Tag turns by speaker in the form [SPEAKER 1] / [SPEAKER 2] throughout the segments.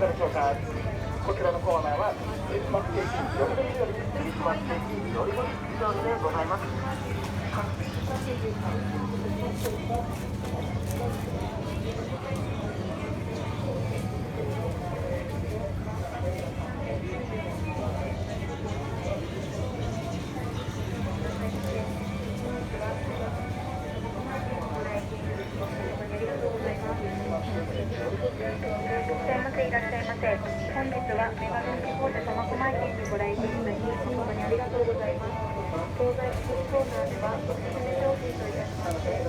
[SPEAKER 1] がでしょうか。こちらのコーナーはクリスマスケーキよりどりよりクリスマスケーキよりどり以上でございます。
[SPEAKER 2] いらっしゃいませ。本日はメガネ地方で苫小牧県にご来店いただき誠にありがとうございます。東西付属コーナーではおすすめ商品といたしまして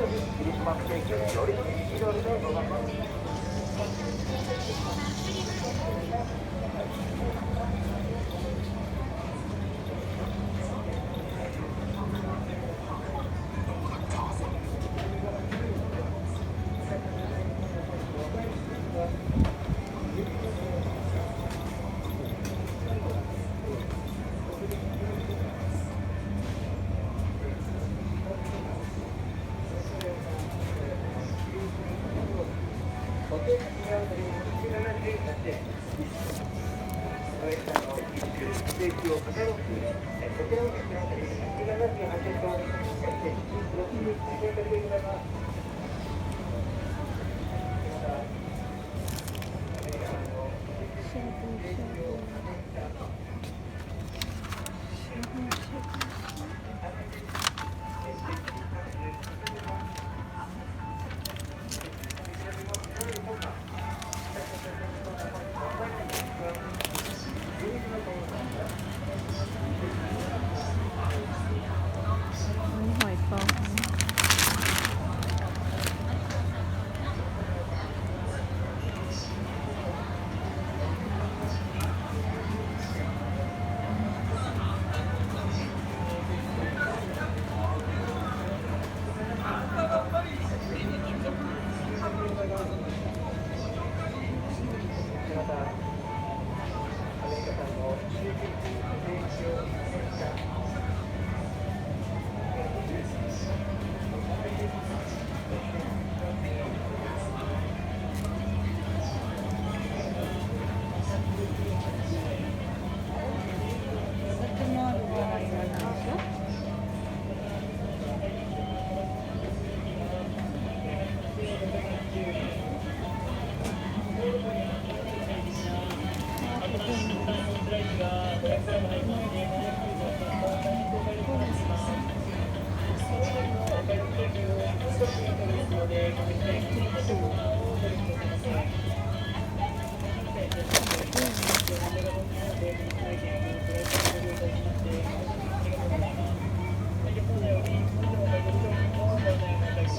[SPEAKER 1] クリスマスケーキより以上でございます。